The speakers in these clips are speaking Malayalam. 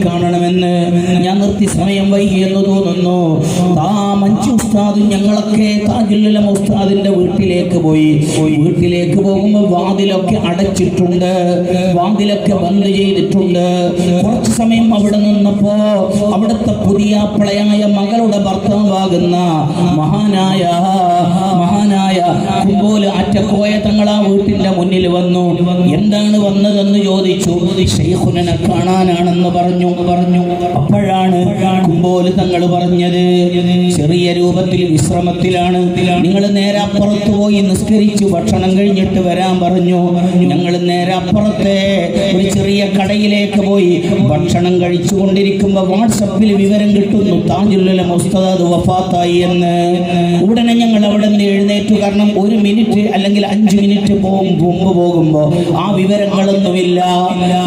കാണണമെന്ന് ഞാൻ നിർത്തി. സമയം വൈകി എന്ന് തോന്നുന്നു. മഞ്ജു ഉസ്താദ് ഞങ്ങളൊക്കെ താജുൽ ഉലമ ഉസ്താദിന്റെ വീട്ടിലേക്ക് പോയി. വീട്ടിലേക്ക് പോകുമ്പോൾ വാതിലൊക്കെ അടച്ചിട്ടുണ്ട്, വാതിലൊക്കെ ബന്ദ് ചെയ്തിട്ടുണ്ട്. കുറച്ചു സമയം അവിടെ നിന്നപ്പോ അവിടുത്തെ പുതിയാപ്പളയായ മകളുടെ ഭർത്താവാകുന്ന മഹാനായ കുമ്പോല് അറ്റക്കോയ തങ്ങൾ ആ വീട്ടിന്റെ മുന്നിൽ വന്നു. എന്താണ് വന്നതെന്ന് ചോദിച്ചു. ശൈഖുനെ കാണാനാണെന്ന് പറഞ്ഞു. അപ്പോഴാണ് കുമ്പോല് തങ്ങൾ പറഞ്ഞത്, ചെറിയ രൂപത്തിൽ വിശ്രമത്തിലാണ്, നിങ്ങൾ നേരെ അപ്പുറത്ത് പോയി നിസ്കരിച്ചു ഭക്ഷണം കഴിഞ്ഞിട്ട് വരാൻ പറഞ്ഞു. ഞങ്ങൾ നേരെ അപ്പുറത്തെ ഒരു ചെറിയ കടയിലേക്ക് പോയി ഭക്ഷണം കഴിച്ചുകൊണ്ടിരിക്കുമ്പോൾ വാട്സപ്പിൽ വിവരം കിട്ടുന്നു താജുൽ ഉലമ ഉസ്താദ് വഫാത്തായി എന്ന്. ഉടനെ ഞങ്ങൾ അവിടെ നിന്ന് എഴുന്നേറ്റു. കാരണം 1 മിനിറ്റ് അല്ലെങ്കിൽ 5 മിനിറ്റ് മുമ്പ് പോകുമ്പോൾ ആ വിവരങ്ങളൊന്നുമില്ല.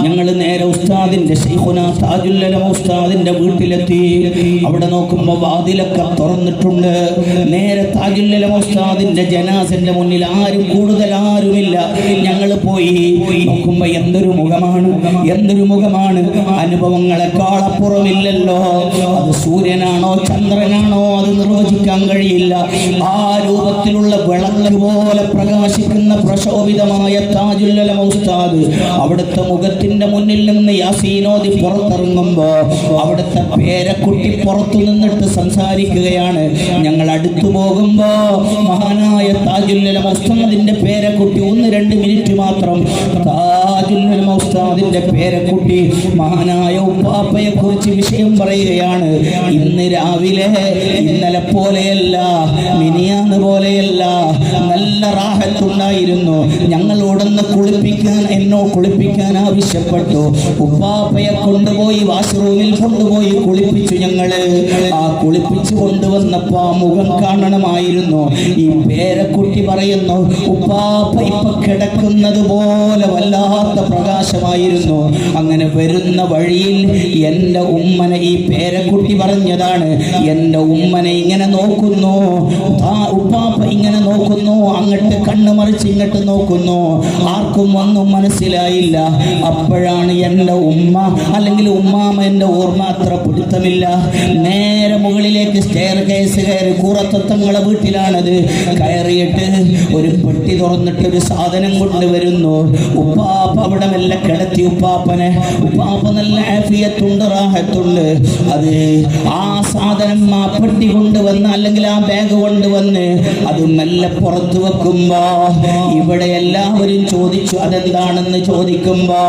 ഞങ്ങൾ നേരെ ഉസ്താദിന്റെ ശൈഖുന താജുൽ ഉലമ ഉസ്താദിന്റെ വീട്ടിലെത്തി. അവിടെ നോക്കുമ്പോൾ വാതിലൊക്കെ തുറന്നിട്ടുണ്ട്. നേരെ താജുൽ ഉലമ ഉസ്താദിന്റെ ജനാസന്റെ മുന്നിൽ കൂടുതൽ ആരുമില്ല. ഞങ്ങൾ പോയി നോക്കുമ്പോ എന്തൊരു മുഖമാണ്. അനുഭവങ്ങളെക്കാൾ അപ്പുറമില്ലല്ലോ. അത് സൂര്യനാണോ ചന്ദ്രനാണോ അത് നിർവചിക്കാൻ കഴിയില്ല. ആ രൂപത്തിലുള്ള വിളക്ക് പോലെ പ്രകാശിക്കുന്ന പ്രശോഭിതമായ താജുൽ ഉലമ ഉസ്താദ് അവിടുത്തെ മുഖത്തിന്റെ മുന്നിൽ നിന്ന് യാസീനോദി പുറത്തിറങ്ങുമ്പോ അവിടുത്തെ പേരക്കുട്ടി പുറത്തു നിന്നിട്ട് സംസാരിക്കുകയാണ്. ഞങ്ങൾ അടുത്തു പോകുമ്പോ മഹാനായ താജുൽ ഉലമ ഉസ്താദിന്റെ പേരക്കുട്ടി 1-2 മിനിറ്റ് മാത്രം താജുൽ ഉലമ ഉസ്താദിന്റെ പേരക്കുട്ടി മഹാനായ ഉപ്പാപ്പയെ കുറിച്ച് വിഷയം പറയുകയാണ്. ഇന്ന് രാവിലെ ഇന്നലെ പോലെയല്ല, മിനിയാന്ന് പോലെയല്ല, നല്ല റാഹത്തുണ്ടായിരുന്നു. ഞങ്ങളോടൊന്ന് കുളിപ്പിക്കാൻ ആവശ്യപ്പെട്ടു. ഉപ്പാപ്പയെ കൊണ്ടുപോയി വാഷ്റൂമിൽ കൊണ്ടുപോയി കുളിപ്പിച്ചു. ഞങ്ങള് ആ കുളിപ്പിച്ചു കൊണ്ടുവന്നപ്പോ ആ മുഖം കാണണമായിരുന്നു. ഈ പേരക്കുട്ടി പറയുന്നു, ഉപ്പാപ്പ ഇപ്പൊ കിടക്കുന്നത് പോലെ വല്ലാത്ത പ്രകാശമായിരുന്നു. അങ്ങനെ വരുന്ന വഴിയിൽ എൻ്റെ ഉമ്മനെ, ഈ പേരക്കുട്ടി പറഞ്ഞതാണ്, എൻ്റെ ഉമ്മനെ ഇങ്ങനെ നോക്കുന്നു, ഉപ്പാപ്പ ഇങ്ങനെ നോക്കുന്നു, അങ്ങോട്ട് കണ്ണു മറിച്ച് ഇങ്ങോട്ട് നോക്കുന്നു. ആർക്കും ഒന്നും മനസ്സിലായില്ല. അപ്പോഴാണ് എൻ്റെ ഉമ്മ അല്ലെങ്കിൽ ഉമ്മാമ, എൻ്റെ ഓർമ്മ അത്ര പിടുത്തമില്ല, നേരെ മുകളിലേക്ക് സ്റ്റെയർ കേസ് കയറി. കൂറത്തങ്ങളെ വീട്ടിലാണത്. കയറിയിട്ട് ഒരു പെട്ടി തുറന്നിട്ട് ഒരു സാധനം കൊണ്ടുവരുന്നു. ഉപ്പാപ്പ അവിടെ മെല്ലെ കിടത്തി ഉപ്പാപ്പനെ. ഉപ്പാപ്പ നല്ല ആഫിയത്തുണ്ട്, റാഹത്തുണ്ട്. അത് ആ സാധനം ആ പെട്ടി കൊണ്ടുവന്ന് അല്ലെങ്കിൽ ആ ബാഗ് കൊണ്ടുവന്ന് അത് മെല്ലെ പുറത്തു വെക്കുമ്പോ ഇവിടെ എല്ലാവരും ചോദിച്ചു അതെന്താണെന്ന്. ചോദിക്കുമ്പോ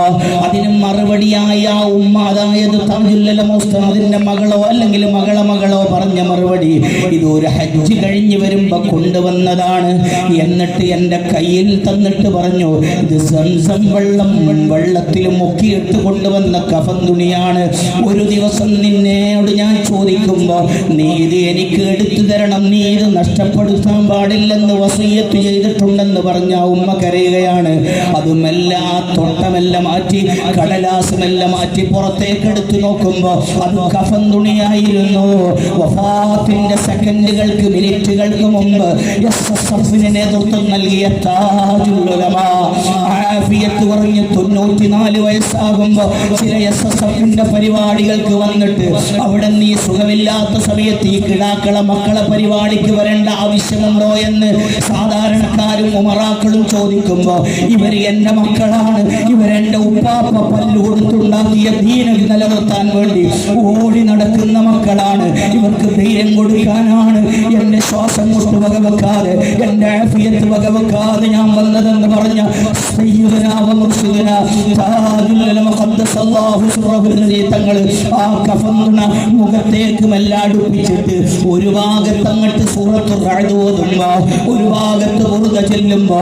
അതിന് മറുപടിയായി ആ ഉമ്മ, അതായത് താജുൽ ഉലമ ഉസ്താദിന്റെ മകളോ അല്ലെങ്കിൽ മകളോ പറഞ്ഞ മറുപടി, ഇതൊരു ഹജ്ജ് കഴിഞ്ഞ് വരുമ്പോ കൊണ്ടുവന്നതാണ്. എന്നിട്ട് എൻ്റെ കയ്യിൽ തന്നിട്ട് പറഞ്ഞു, ഇത് സംസം വെള്ളത്തിൽ മുക്കിയിട്ട് കൊണ്ടുവന്ന കഫൻ തുണിയാണ്. ഒരു ദിവസം നിന്നോട് ഞാൻ ചോദിക്കുമ്പോ നീ ഇത് എനിക്ക് എടുത്തു തരണം, നീ ഇത് നഷ്ടപ്പെടുത്താൻ പാടില്ലെന്ന് വസിയ്യത്ത് ചെയ്തിട്ടുണ്ടെന്ന് പറഞ്ഞ ഉമ്മ കരയുകയാണ്. അതുമെല്ലാം ആ തൊട്ടമെല്ലാം മാറ്റി, കടലാസുമെല്ലാം മാറ്റി പുറത്തേക്ക് എടുത്തു നോക്കുമ്പോ അത് കഫൻ തുണിയായിരുന്നു. വഫാത്തിന്റെ സെക്കൻഡുകൾക്ക് മിനിറ്റുകൾക്ക് മുമ്പ് SSFന് നേതൃത്വം നൽകിയ താജുൽ ഉലമ ആഫിയത്ത് കുറഞ്ഞ് 94 വയസ്സാകുമ്പോ ചില SSFന്റെ പരിപാടികൾക്ക് വന്നിട്ട് അവിടെ നീ സുഖമില്ലാത്ത സമയത്ത് ഈ കിടാക്കളെ മക്കളെ പരിപാടിക്ക് വരേണ്ട ആവശ്യമുണ്ടോ എന്ന് സാധാരണക്കാരും ഉമറാക്കളും ചോദിക്കുമ്പോ ഇവർ എൻ്റെ മക്കളാണ്, ഇവരെൻ്റെ ഉപ്പാപ്പ പല്ല് കൊടുത്തുണ്ടാക്കിയ ദീനം നിലനിർത്താൻ വേണ്ടി ഓടി നടക്കുന്ന മക്കളാണ്, ഇവർക്ക് ധൈര്യം കൊടുക്കാനാണ് എൻ്റെ ശ്വാസം കൊണ്ട് വകവെക്കാതെ, എൻ്റെ ആഫിയത്ത് വകവെക്കാതെ ഞാൻ വന്നതെന്ന് പറഞ്ഞ തങ്ങൾ ആ കഫൻ തുണ മുഖത്തേക്ക് മെല്ലെ അടുപ്പിച്ചിട്ട് ഒരു ഭാഗത്ത് അങ്ങോട്ട് സൂറത്തുൽ റഅദ് ഓതുമ്പോ ഒരു ഭാഗത്ത് ഉറുദ ചെല്ലുമ്പോ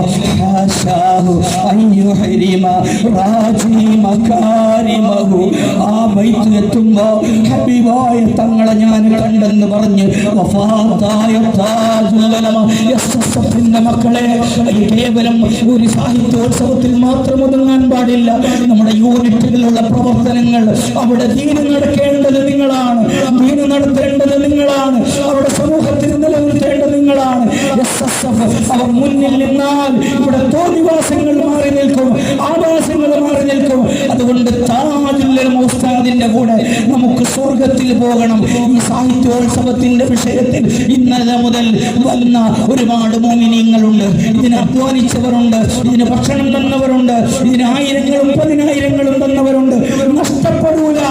ആ ബൈത്ത് എത്തുമ്പോ ഹബീബായ തങ്ങളെ ഞാൻ കണ്ടെന്ന് പറഞ്ഞ് വഫാത്തായ താജുൽ ഉലമ SSFന്റെ മക്കളെ കേവലം ഒരു സാഹിത്യോത്സവത്തിൽ മാത്രം ഒതുങ്ങാൻ പാടില്ല. നമ്മുടെ യൂണിറ്റുകളിലുള്ള പ്രവർത്തനങ്ങൾ, അവിടെ ദീന് നടക്കേണ്ടത് നിങ്ങളാണ്, ദീന് നടത്തേണ്ടത് നിങ്ങളാണ്, അവിടെ സമൂഹത്തിൽ നിലനിർത്തേണ്ടത് നിങ്ങളാണ്. അവർ മുന്നിൽ നിന്നാൽ ഇവിടെ തോന്നിവാസങ്ങൾ മാറി നിൽക്കും, ആവാസങ്ങൾ മാറി നിൽക്കും. അതുകൊണ്ട് താജുൽ ഉലമ ഉസ്താദ് ഉസ്താദിന്റെ കൂടെ നമുക്ക് സ്വർഗത്തിൽ പോകണം. ഈ സാഹിത്യോത്സവത്തിന്റെ വിഷയത്തിൽ ഇന്നലെ മുതൽ വന്ന ഒരുപാട് മോമിനീങ്ങളുണ്ട്, ഇതിന് അധ്വാനിച്ചവരുണ്ട്, ഇതിന് ഭക്ഷണം തന്നവരുണ്ട്, ഇതിന് ആയിരങ്ങളും പതിനായിരങ്ങളും തന്നവരുണ്ട്. നഷ്ടപ്പെടൂല,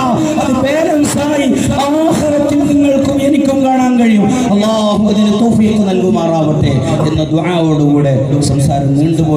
അത് ബാലൻസായി ആഖിറത്തിൽ നിങ്ങൾക്കും എനിക്കും കാണാൻ കഴിയും. അല്ലാഹു അതിന് തൗഫീഖ് നൽകുമാറാവട്ടെ എന്ന ദുആയോടുകൂടെ സംസാരം നീണ്ടുപോയി.